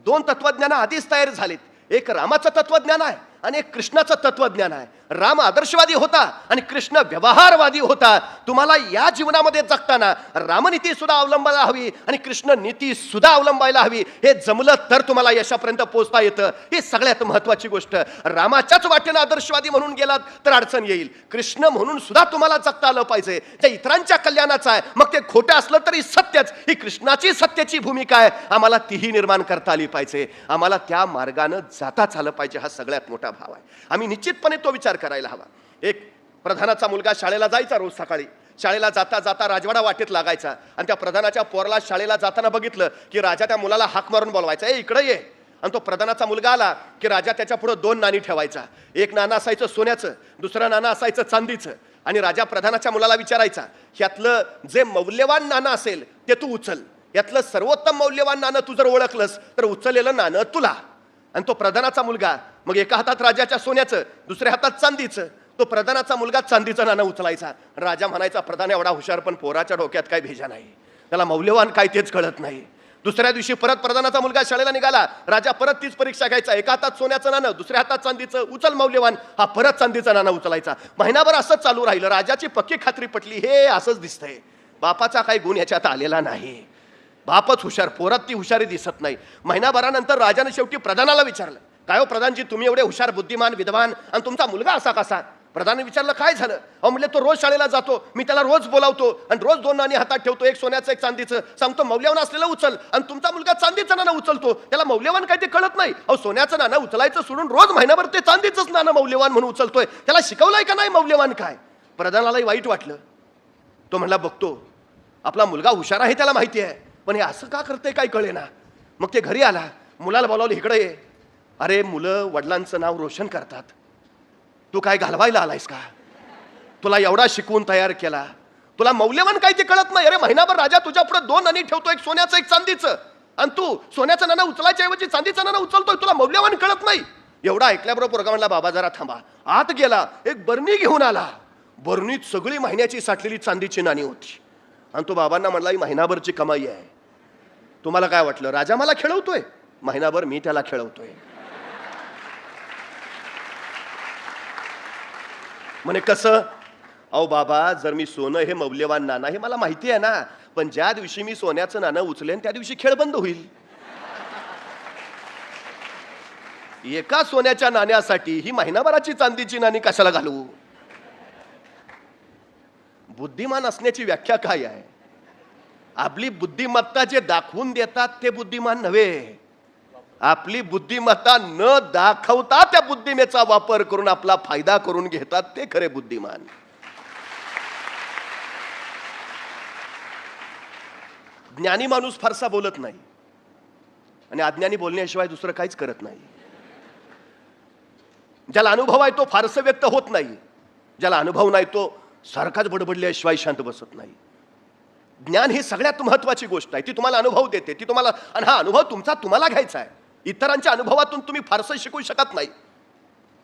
दोन तत्वज्ञान आधीच तयार झालीत. एक रामाचं तत्वज्ञान आहे आणि एक कृष्णाचं तत्वज्ञान आहे. राम आदर्शवादी होता आणि कृष्ण व्यवहारवादी होता. तुम्हाला या जीवनामध्ये जगताना रामनीती सुद्धा अवलंबायला हवी आणि कृष्ण नीती सुद्धा अवलंबायला हवी. हे जमलं तर तुम्हाला यशापर्यंत पोहोचता येतं. ही सगळ्यात महत्वाची गोष्ट. रामाच्याच वाटेनं आदर्शवादी म्हणून गेलात तर अडचण येईल. कृष्ण म्हणून सुद्धा तुम्हाला जगता आलं पाहिजे. जे इतरांच्या कल्याणाचं आहे, मग ते खोटं असलं तरी सत्यच. ही कृष्णाची सत्याची भूमिका आहे. आम्हाला तीही निर्माण करता आली पाहिजे. आम्हाला त्या मार्गानं जाताच आलं पाहिजे. हा सगळ्यात मोठा भाव आहे. आम्ही निश्चितपणे तो विचार करायला हवा. एक प्रधानाचा मुलगा शाळेला जायचा रोज सकाळी. शाळेला जाता जाता राजवाडा वाटेत लागायचा आणि त्या प्रधानाच्या पोराला शाळेला जाताना बघितलं की राजा त्या मुलाला हाक मारून बोलवायचा, ए इकडे ये. आणि तो प्रधानाचा मुलगा आला की राजा त्याच्या पुढे दोन नाणी ठेवायचा. एक नाणं असायचं सोन्याचं, दुसरं नाणं असायचं चांदीचं. आणि राजा प्रधानाच्या मुलाला विचारायचा, ह्यातलं जे मौल्यवान नाणं असेल ते तू उचल. यातलं सर्वोत्तम मौल्यवान नाणं तू जर ओळखलंस तर उचललेलं नाणं तुला. आणि तो प्रधानाचा मुलगा मग एका हातात राजाच्या सोन्याचं, दुसऱ्या हातात चांदीचं. तो प्रधानाचा मुलगा चांदीचं नाणं उचलायचा. राजा म्हणायचा, प्रधान एवढा हुशार पण पोराच्या डोक्यात काय भेजा नाही, त्याला मौल्यवान काय तेच कळत नाही. दुसऱ्या दिवशी परत प्रधानाचा मुलगा शाळेला निघाला. राजा परत तीच परीक्षा घ्यायचा. एका हातात सोन्याचं नाणं, दुसऱ्या हातात चांदीचं, उचल मौल्यवान. हा परत चांदीचं नाणं उचलायचा. महिनाभर असंच चालू राहिलं. राजाची पक्की खात्री पटली, हे असंच दिसतंय, बापाचा काही गुण याच्यात आलेला नाही. बापच हुशार, पोरात ती हुशारी दिसत नाही. महिनाभरानंतर राजाने शेवटी प्रधानाला विचारलं, काय हो प्रधानजी, तुम्ही एवढे हुशार, बुद्धिमान, विद्वान, आणि तुमचा मुलगा असा कसा? प्रधानाने विचारलं, काय झालं? अहो म्हणले, तो रोज शाळेला जातो, मी त्याला रोज बोलावतो आणि रोज दोन नाणी हातात ठेवतो, एक सोन्याचं एक चांदीचं, सांगतो मौल्यवान असलेलं उचल. आणि तुमचा मुलगा चांदीचं नाणं उचलतो, त्याला मौल्यवान काय ते कळत नाही. अहो सोन्याचं नाणं उचलायचं सोडून रोज महिनाभर ते चांदीचंच नाणं मौल्यवान म्हणून उचलतोय. त्याला शिकवलंय का नाही मौल्यवान काय? प्रधानालाही वाईट वाटलं. तो म्हणला, बघतो, आपला मुलगा हुशार आहे त्याला माहिती आहे, पण हे असं का करते काय कळेना. मग ते घरी आला, मुलाला बोलावलं, इकडे ये. अरे मुलं वडिलांचं नाव रोशन करतात, तू काय घालवायला आलायस का? तुला एवढा शिकवून तयार केला, तुला मौल्यवान काय ते कळत नाही. अरे महिनाभर राजा तुझ्या पुढे दोन नाणी ठेवतो, एक सोन्याचं एक चांदीचं, आणि तू सोन्याचं नाणं उचलायच्या ऐवजी चांदीचं नाणं उचलतोय, तुला मौल्यवान कळत नाही. एवढा ऐकल्याबरोबर पोरगा म्हणला, बाबा जरा थांबा. आत गेला, एक बरणी घेऊन आला. बरणीत सगळी महिन्याची साठलेली चांदीची नाणी होती. आणि तो बाबांना म्हणला, ही महिनाभरची कमाई आहे. तुम्हाला काय वाटलं, राजा मला खेळवतोय? महिनाभर मी त्याला खेळवतोय. म्हणे कसं? अहो बाबा, जर मी सोनं हे मौल्यवान नाणं हे मला माहिती आहे ना, पण ज्या दिवशी मी सोन्याचं नाणं उचलेन त्या दिवशी खेळ बंद होईल. एका सोन्याच्या नाण्यासाठी ही महिनाभराची चांदीची नाणी कशाला घालवू? बुद्धिमान असण्याची व्याख्या काय आहे? आपली बुद्धिमत्ता जे दाखवून देतात ते बुद्धिमान नव्हे. आपली बुद्धिमत्ता न दाखवता त्या बुद्धिमेचा वापर करून आपला फायदा करून घेतात ते खरे बुद्धिमान. ज्ञानी माणूस फारसा बोलत नाही आणि अज्ञानी बोलण्याशिवाय दुसरं काहीच करत नाही. ज्याला अनुभव आहे तो फारसं व्यक्त होत नाही, ज्याला अनुभव नाही तो सारखाच बडबडल्याशिवाय शांत बसत नाही. ज्ञान ही सगळ्यात महत्वाची गोष्ट आहे. ती तुम्हाला अनुभव देते, ती तुम्हाला, आणि हा अनुभव तुमचा तुम्हाला घ्यायचा आहे. इतरांच्या अनुभवातून तुम्ही फारसं शिकू शकत नाही.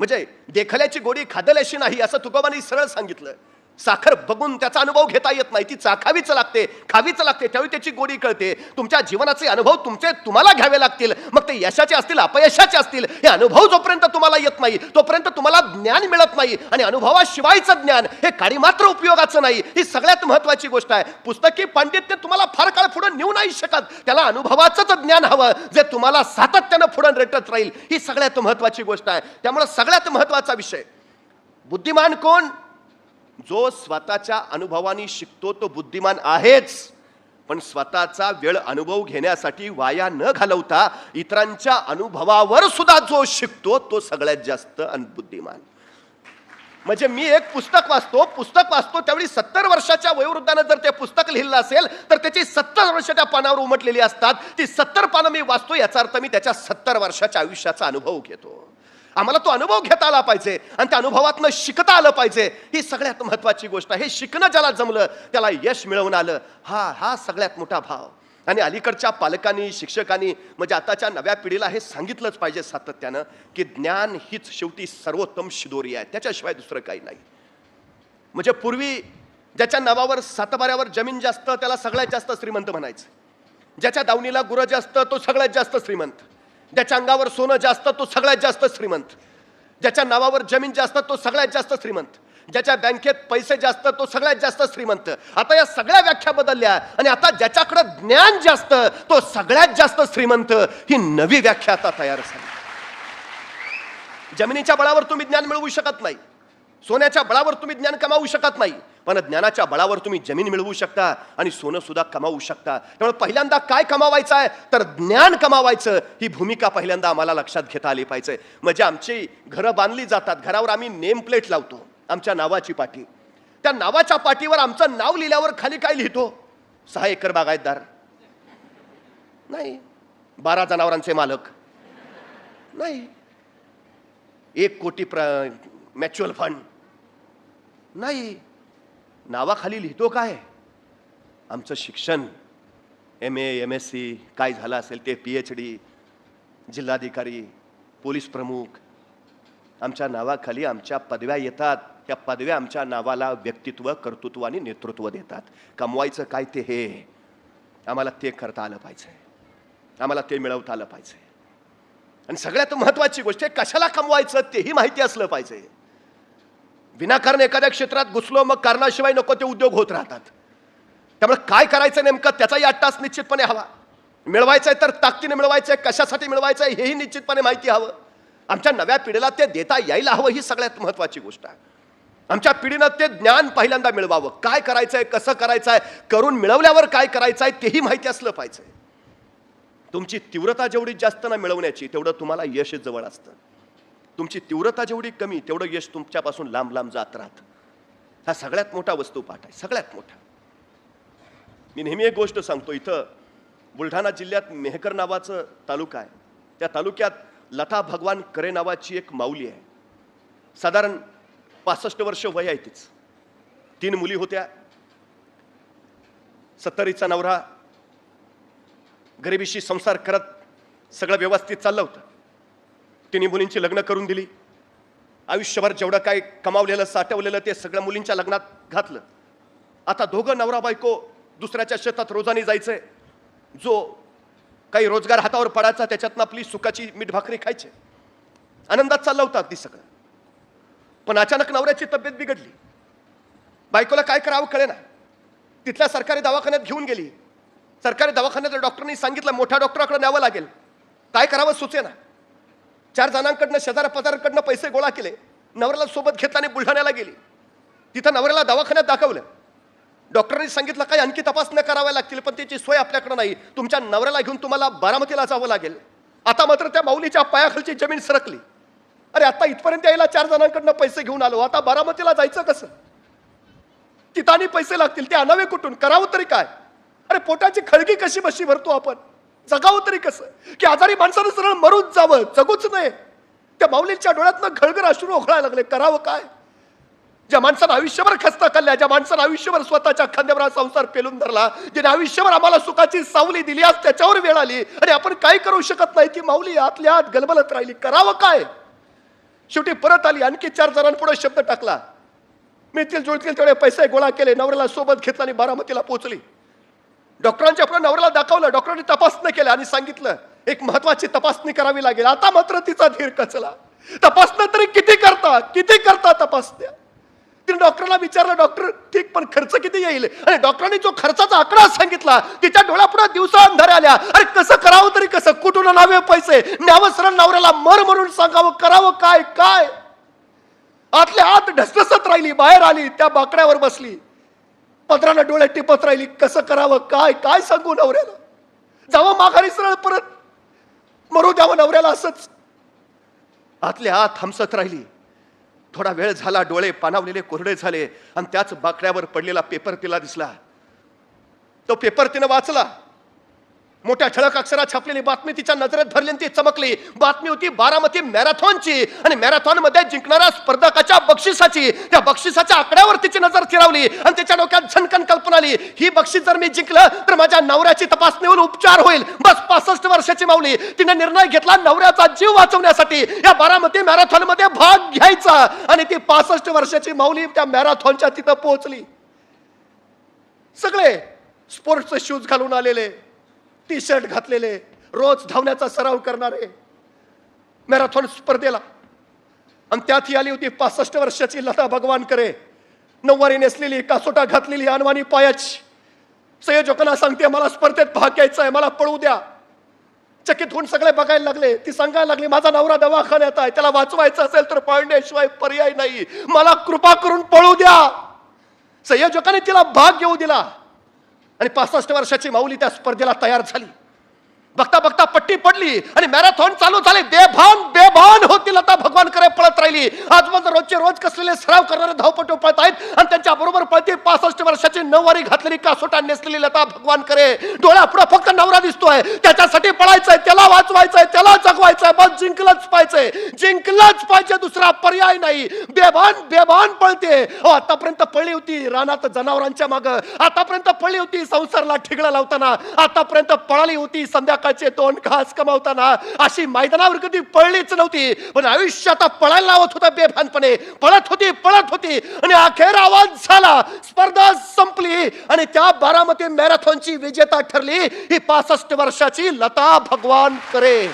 म्हणजे देखल्याची गोडी खादल्याशी नाही असं तुकोबांनी सरळ सांगितलं. साखर बघून त्याचा अनुभव घेता येत नाही, ती चाखावीच लागते, खावीच लागते, त्यावेळी त्याची गोडी कळते. तुमच्या जीवनाचे अनुभव तुमचे तुम्हाला घ्यावे लागतील, मग ते यशाचे असतील अपयशाचे असतील. हे अनुभव जोपर्यंत तुम्हाला येत नाही तोपर्यंत तुम्हाला ज्ञान मिळत नाही. आणि अनुभवाशिवायचं ज्ञान हे काडी मात्र उपयोगाचं नाही. ही सगळ्यात महत्वाची गोष्ट आहे. पुस्तकी पांडित्य तुम्हाला फार काळ पुढे नेऊ नाही शकत, त्याला अनुभवाचंच ज्ञान हवं जे तुम्हाला सातत्यानं पुढे रेटत राहील. ही सगळ्यात महत्वाची गोष्ट आहे. त्यामुळे सगळ्यात महत्वाचा विषय, बुद्धिमान कोण? जो स्वतःच्या अनुभवाने शिकतो तो बुद्धिमान आहेच, पण स्वतःचा वेळ अनुभव घेण्यासाठी वाया न घालवता इतरांच्या अनुभवावर सुद्धा जो शिकतो तो सगळ्यात जास्त बुद्धिमान. म्हणजे मी एक पुस्तक वाचतो त्यावेळी 70 वर्षाच्या वयोवृद्धानं जर ते पुस्तक लिहिलं असेल तर त्याची 70 वर्ष त्या पानावर उमटलेली असतात. ती 70 पानं मी वाचतो, याचा अर्थ मी त्याच्या 70 वर्षाच्या आयुष्याचा अनुभव घेतो. आम्हाला तो अनुभव घेता आला पाहिजे आणि त्या अनुभवातनं शिकता आलं पाहिजे. ही सगळ्यात महत्वाची गोष्ट आहे. हे शिकणं ज्याला जमलं त्याला यश मिळवून आलं. हा सगळ्यात मोठा भाव. आणि अलीकडच्या पालकांनी, शिक्षकांनी, म्हणजे आताच्या नव्या पिढीला हे सांगितलंच पाहिजे सातत्यानं की ज्ञान हीच शेवटी सर्वोत्तम शिदोरी आहे, त्याच्याशिवाय दुसरं काही नाही. म्हणजे पूर्वी ज्याच्या नावावर सातबाऱ्यावर जमीन जास्त त्याला सगळ्यात जास्त श्रीमंत म्हणायचं, ज्याच्या दावणीला गुरं जास्त तो सगळ्यात जास्त श्रीमंत. ज्याच्या अंगावर सोनं जास्त तो सगळ्यात जास्त श्रीमंत, ज्याच्या नावावर जमीन जास्त तो सगळ्यात जास्त श्रीमंत, ज्याच्या बँकेत पैसे जास्त तो सगळ्यात जास्त श्रीमंत. आता या सगळ्या व्याख्या बदलल्या आणि आता ज्याच्याकडे ज्ञान जास्त तो सगळ्यात जास्त श्रीमंत, ही नवी व्याख्या आता तयार झाली. जमिनीच्या बळावर तुम्ही ज्ञान मिळवू शकत नाही, सोन्याच्या बळावर तुम्ही ज्ञान कमावू शकत नाही, पण ज्ञानाच्या बळावर तुम्ही जमीन मिळवू शकता आणि सोनं सुद्धा कमावू शकता. त्यामुळे पहिल्यांदा काय कमावायचं आहे तर ज्ञान कमावायचं, ही भूमिका पहिल्यांदा आम्हाला लक्षात घेता आली पाहिजे. म्हणजे आमची घरं बांधली जातात, घरावर आम्ही नेम प्लेट लावतो आमच्या नावाची पाटी, त्या नावाच्या पाठीवर आमचं नाव लिहिल्यावर खाली काय लिहितो? 6 एकर बागायतदार नाही, 12 जनावरांचे मालक नाही, 1 कोटी म्युच्युअल फंड नाही. नावाखाली लिहितो काय? आमचं शिक्षण, MA MSc काय झालं असेल ते, PhD, जिल्हाधिकारी, पोलीस प्रमुख, आमच्या नावाखाली आमच्या पदव्या येतात. त्या पदव्या आमच्या नावाला व्यक्तित्व, कर्तृत्व आणि नेतृत्व देतात. कमवायचं काय ते हे आम्हाला ते करता आलं पाहिजे, आम्हाला ते मिळवता आलं पाहिजे. आणि सगळ्यात महत्वाची गोष्ट आहे, कशाला कमवायचं तेही माहिती असलं पाहिजे. विनाकारण एखाद्या क्षेत्रात घुसलो, मग कारणाशिवाय नको ते उद्योग होत राहतात. त्यामुळे काय करायचं नेमकं त्याचाही 8 तास निश्चितपणे हवा. मिळवायचंय तर ताकदीने मिळवायचंय, कशासाठी मिळवायचंय हेही निश्चितपणे माहिती हवं. आमच्या नव्या पिढीला ते देता यायला हवं, ही सगळ्यात महत्वाची गोष्ट आहे. आमच्या पिढीनं ते ज्ञान पहिल्यांदा मिळवावं, काय करायचंय, कसं करायचंय, करून मिळवल्यावर काय करायचंय तेही माहिती असलं पाहिजे. तुमची तीव्रता जेवढी जास्त ना मिळवण्याची, तेवढं तुम्हाला यश जवळ असतं. तुमची तीव्रता जेवढी कमी, तेवढं यश तुमच्यापासून लांब लांब जात राहतं. हा सगळ्यात मोठा वस्तुपाठ आहे, सगळ्यात मोठा. मी नेहमी एक गोष्ट सांगतो, इथं बुलढाणा जिल्ह्यात मेहकर नावाचं तालुका आहे. त्या तालुक्यात लता भगवान करे नावाची एक माऊली आहे. साधारण 65 वर्ष वय आहे तिचं. 3 मुली होत्या, 70चा नवरा, गरिबीशी संसार करत सगळं व्यवस्थित चाललं होतं. 3 मुलींची लग्न करून दिली. आयुष्यभर जेवढं काय कमावलेलं, साठवलेलं ते सगळं मुलींच्या लग्नात घातलं. आता दोघं नवरा बायको दुसऱ्याच्या शेतात रोजानी जायचंय. जो काही रोजगार हातावर पडायचा त्याच्यातनं आपली सुखाची मीठ भाकरी खायची. आनंदात चाललं होतं अगदी सगळं. पण अचानक नवऱ्याची तब्येत बिघडली. बायकोला काय करावं कळेना. तिथल्या सरकारी दवाखान्यात घेऊन गेली. सरकारी दवाखान्यात डॉक्टरनी सांगितलं मोठ्या डॉक्टराकडे न्यावं लागेल. काय करावं सुचेना. 4 जणांकडनं, शेजार पदाराकडनं पैसे गोळा केले. नवऱ्याला सोबत घेतला आणि बुलढाण्याला गेली. तिथं नवऱ्याला दवाखान्यात दाखवलं. डॉक्टरांनी सांगितलं काही आणखी तपासण्या कराव्या लागतील, पण त्याची सोय आपल्याकडे नाही. तुमच्या नवऱ्याला घेऊन तुम्हाला बारामतीला जावं लागेल. आता मात्र त्या माऊलीच्या पायाखालची जमीन सरकली. अरे आता इथपर्यंत यायला 4 जणांकडनं पैसे घेऊन आलो, आता बारामतीला जायचं कसं? तिथं पैसे लागतील, ते आणावे कुठून? करावं तरी काय? अरे पोटाची खळगी कशी बशी भरतो आपण? जगावं तरी कसं? की आजारी माणसानं सरळ मरून जावं, जगूच नाही. त्या माऊलींच्या डोळ्यातनं घळघळ अश्रू ओघळायला लागले. करावं काय? ज्या माणसानं आयुष्यभर खस्ता खाल्ल्या, ज्या माणसानं आयुष्यभर स्वतःच्या खांद्यावर संसार पेलून धरला, ज्याने आयुष्यभर आम्हाला सुखाची सावली दिली, आज त्याच्यावर वेळ आली आणि आपण काय करू शकत नाही. ती माऊली आतल्या आत गलबलत राहिली. करावं काय? शेवटी परत आली. आणखी 4 जणांपुढे शब्द टाकला. मिळतील जुळतील तेवढे पैसे गोळा केले. नवऱ्याला सोबत घेतला आणि बारामतीला पोहोचली. डॉक्टरांच्या आपल्या नवऱ्याला दाखवलं. डॉक्टरांनी तपासणी केली आणि सांगितलं एक महत्वाची तपासणी करावी लागेल. आता मात्र तिचा धीर कचला. तपासणं तरी किती करता तपासण्या? तिने डॉक्टरला विचारलं, डॉक्टर ठीक, पण खर्च किती येईल? आणि डॉक्टरांनी जो खर्चाचा आकडा सांगितला, तिच्या डोळ्यापुढे दिवसा अंधारे आल्या. अरे कसं करावं तरी कसं? कुठून आणावे पैसे? न्यावं सरळ नवऱ्याला मर म्हणून सांगावं? करावं काय? काय आतल्या आत ढसढसत राहिली. बाहेर आली, त्या बाकड्यावर बसली, पदरानं डोळे टिपत राहिली. कसं करावं काय? काय सांगू नवऱ्याला? जावं माघारी सरळ परत मरू द्यावं नवऱ्याला असंच? आतल्या आत हमसत राहिली. थोडा वेळ झाला, डोळे पाणावलेले कोरडे झाले आणि त्याच बाकड्यावर पडलेला पेपर तिला दिसला. तो पेपर तिने वाचला. मोठ्या ठळक अक्षरात छापलेली बातमी तिच्या नजरेत भरली आणि ती चमकली. बातमी होती बारामती मॅरेथॉनची आणि मॅरेथॉन मध्ये जिंकणाऱ्या स्पर्धकाच्या बक्षिसाची. त्या बक्षिसाच्या आकड्यावर तिची नजर फिरवली आणि तिच्या डोक्यात झणकन कल्पना आली, ही बक्षीस जर मी जिंकलं तर माझ्या नवऱ्याची तपासणी होऊन उपचार होईल. बस 65 वर्षाची माऊली तिने निर्णय घेतला नवऱ्याचा जीव वाचवण्यासाठी या बारामती मॅरेथॉन मध्ये भाग घ्यायचा. आणि ती 65 वर्षाची माऊली त्या मॅरेथॉनच्या तिथं पोहोचली. सगळे स्पोर्ट्सचे शूज घालून आलेले, टी शर्ट घातलेले, रोज धावण्याचा सराव करणारे, मॅरेथॉन स्पर्धेला, आणि त्यात ही आली होती 65 वर्षाची लता भगवानकरे, नऊवारी नेसलेली, कासोटा घातलेली, अनवाणी पायाची. संयोजकांना सांगते मला स्पर्धेत भाग घ्यायचा आहे, मला पळू द्या. चकित होऊन सगळे बघायला लागले. ती सांगायला लागली माझा नवरा दवाखान्यात आहे, त्याला वाचवायचं असेल तर पळण्याशिवाय पर्याय नाही, मला कृपा करून पळू द्या. संयोजकाने तिला भाग घेऊ दिला आणि 65 वर्षाची माऊली त्या स्पर्धेला तयार झाली. बघता बघता पट्टी पडली आणि मॅरेथॉन चालू झाले. बेभान होती लता भगवानकरे पळत राहिली. आजपर्यंत रोजचे रोज कसलेले सराव करणारे धावपटू पळत आहेत आणि त्यांच्या बरोबर पळते 65 वर्षाची नऊवारी घातलेली, कासोटा नेसलेली लता भगवानकरे. डोळ्यापुढे फक्त नवरा दिसतोय, त्याच्यासाठी पळायचंय, त्याला वाचवायचंय, त्याला जगवायचंय, बस जिंकलंच पाहिजे, दुसरा पर्याय नाही. बेभान पळते. आतापर्यंत पळली होती रानात जनावरांच्या माग, आतापर्यंत पळली होती संसारला ठिगळा लावताना, आतापर्यंत पळाली होती संध्याकाळचे 2 घास कमावताना. अशी मैदानावर कधी पळलीच नव्हती, पण आयुष्यात पळायला लावत होता बेभानपणे. पळत होती आणि अखेर आवाज झाला, स्पर्धा संपली आणि त्या बारामती मॅरेथॉनची विजेता ठरली ही 65 वर्षाची लता भगवानकरे.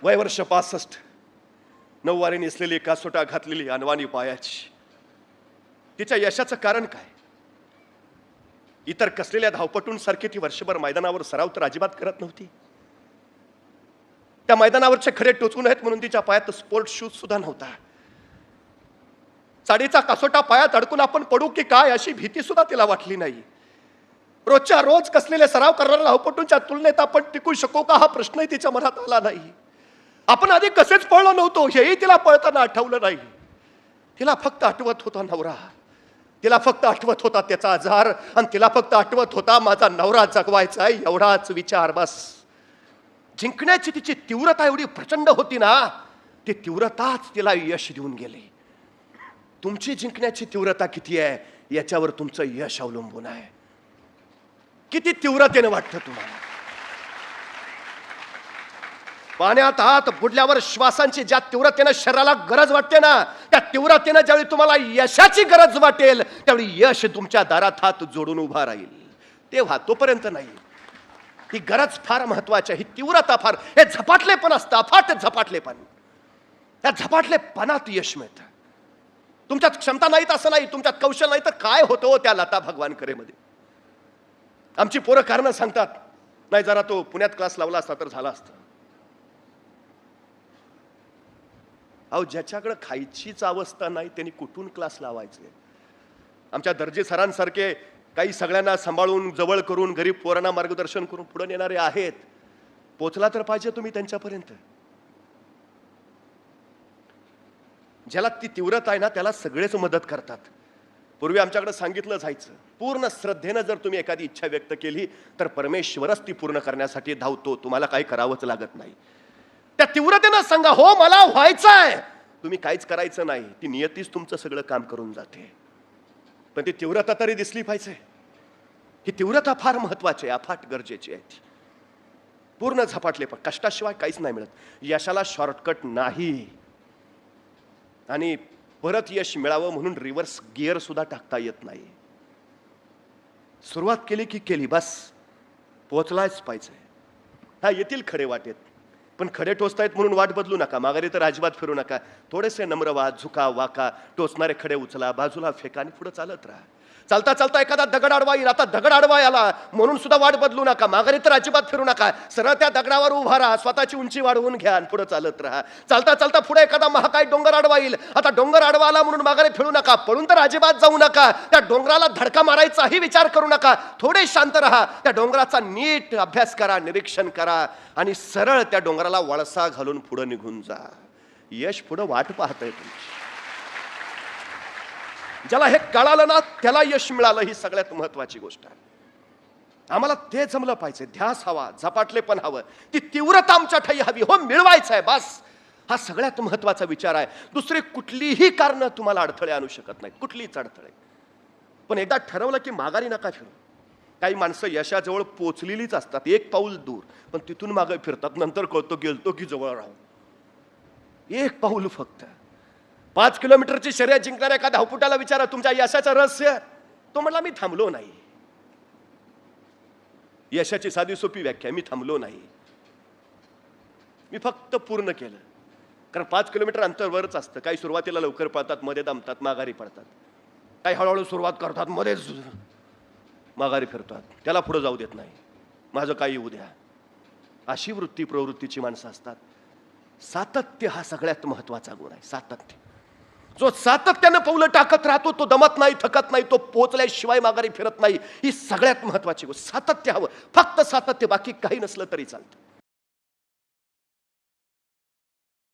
वय वर्ष 65, नऊवारी नेसलेली, कासोटा घातलेली, अनवाणी पायाची. तिच्या यशाचं कारण काय? इतर कसलेल्या धावपटूंसारखी ती वर्षभर मैदानावर सराव तर अजिबात करत नव्हती. त्या मैदानावरचे खडे टोचू नयेत म्हणून तिच्या पायात स्पोर्ट शूज सुद्धा नव्हता. साडीचा कासोटा पायात अडकून आपण पडू की काय अशी भीती सुद्धा तिला वाटली नाही. रोजच्या रोज कसलेले सराव करणाऱ्या धावपटूंच्या तुलनेत आपण टिकू शकू का हा प्रश्नही तिच्या मनात आला नाही. आपण आधी कसेच पळलो नव्हतो हेही तिला पळताना आठवलं नाही. तिला फक्त आठवत होता नवरा, तिला फक्त आठवत होता त्याचा आजार, आणि तिला फक्त आठवत होता माझा नवरा जगवायचा आहे, एवढाच विचार बस. जिंकण्याची तिची तीव्रता एवढी प्रचंड होती ना, ती तीव्रताच तिला यश देऊन गेली. तुमची जिंकण्याची तीव्रता किती आहे याच्यावर तुमचं यश अवलंबून आहे. किती तीव्रतेने वाटतं तुम्हाला. पाण्यात हात बुडल्यावर श्वासांची ज्या तीव्रतेनं शरीराला गरज वाटते ना, त्या तीव्रतेनं ज्यावेळी तुम्हाला यशाची गरज वाटेल त्यावेळी यश तुमच्या दारात हात जोडून उभा राहील. तेव्हा तोपर्यंत नाही. ही गरज फार महत्वाची आहे, ही तीव्रता फार. हे झपाटलेपण असतं, अफाट झपाटलेपण. त्या झपाटलेपणात यश मिळतं. तुमच्यात क्षमता नाहीत असं नाही, तुमच्यात कौशल नाही तर काय होतं त्या लता भगवानकरे मध्ये. आमची पोरं कारण सांगतात, नाही जरा तो पुण्यात क्लास लावला असता तर झाला असतं. अहो ज्याच्याकडे खायचीच अवस्था नाही त्यांनी कुठून क्लास लावायचे. आमच्या दर्जी सरांसारखे काही सगळ्यांना सांभाळून जवळ करून गरीब पोरांना मार्गदर्शन करून पुढे नेणारे आहेत. पोचला तर पाहिजे तुम्ही त्यांच्यापर्यंत. ज्याला ती तीव्रता आहे ना त्याला सगळेच मदत करतात. पूर्वी आमच्याकडे सांगितलं जायचं, पूर्ण श्रद्धेनं जर तुम्ही एखादी इच्छा व्यक्त केली तर परमेश्वरच ती पूर्ण करण्यासाठी धावतो, तुम्हाला काही करावंच लागत नाही. त्या तीव्रतेनं सांगा, हो मला व्हायचं आहे, तुम्ही काहीच करायचं नाही, ती नियतीच तुमचं सगळं काम करून जाते. पण ती तीव्रता तरी दिसली पाहिजे. ही तीव्रता फार महत्वाची आहे, अफाट गरजेची आहे. ती पूर्ण झपाटले, पण कष्टाशिवाय काहीच नाही मिळत. यशाला शॉर्टकट नाही. आणि परत यश मिळावं म्हणून रिव्हर्स गिअर सुद्धा टाकता येत नाही. सुरुवात केली की केली, बस पोहोचलाच पाहिजे. हा येतील खडे वाटेत, पण खडे टोचतायत म्हणून वाट बदलू नका, माघारी तर अजिबात फिरू नका. थोडेसे नम्र व्हा, झुका वाका, टोचणारे खडे उचला, बाजूला फेका आणि पुढे चालत राहा. चालता चालता एखादा दगड आडवा येईल, आता दगड आडवा आला म्हणून सुद्धा वाट बदलू नका, माघारी तर अजिबात फिरू नका. सरळ त्या दगडावर उभा राहा, स्वतःची उंची वाढवून घ्या आणि पुढे चालत राहा. चालता चालता पुढे एखादा महाकाय डोंगर आडवा येईल, आता डोंगर आडवा आला म्हणून माघारी फिरू नका, पळून तर अजिबात जाऊ नका. त्या डोंगराला धडका मारायचाही विचार करू नका. थोडे शांत राहा, त्या डोंगराचा नीट अभ्यास करा, निरीक्षण करा आणि सरळ त्या डोंगराला वळसा घालून पुढे निघून जा. यश पुढे वाट पाहतंय तुमची. ज्याला हे कळालं ना त्याला यश मिळालं, ही सगळ्यात महत्वाची गोष्ट आहे. आम्हाला ते जमलं पाहिजे. ध्यास हवा, झपाटले पण हवं, ती तीव्रता आमच्या ठाई हवी. हो मिळवायचं आहे बस, हा सगळ्यात महत्वाचा विचार आहे. दुसरी कुठलीही कारण तुम्हाला अडथळे आणू शकत नाही, कुठलीच अडथळे. पण एकदा ठरवलं की माघारी नका फिरू. काही माणसं यशाजवळ पोचलेलीच असतात, एक पाऊल दूर, पण तिथून मागे फिरतात. नंतर कळतो गेलतो की जवळ राहू. एक पाऊल फक्त. 5 किलोमीटरची शर्यत जिंकणाऱ्या एका धावपटाला विचारा तुमच्या यशाचं रहस्य. तो म्हटला मी थांबलो नाही. यशाची साधी सोपी व्याख्या, मी थांबलो नाही, मी फक्त पूर्ण केलं. कारण 5 किलोमीटर अंतरवरच असतं. काही सुरुवातीला लवकर पळतात, मध्ये दमतात, माघारी पडतात. काही हळूहळू सुरुवात करतात, मध्येच माघारी फिरतात. त्याला पुढे जाऊ देत नाही, माझं काही येऊ द्या. अशी वृत्ती प्रवृत्तीची माणसं असतात. सातत्य हा सगळ्यात महत्वाचा गुण आहे. सातत्य. जो सातत्यानं पावलं टाकत राहतो तो दमत नाही, थकत नाही, तो पोहोचल्याशिवाय माघारी फिरत नाही. ही सगळ्यात महत्वाची गोष्ट. सातत्य हवं, फक्त सातत्य, बाकी काही नसलं तरी चालतं.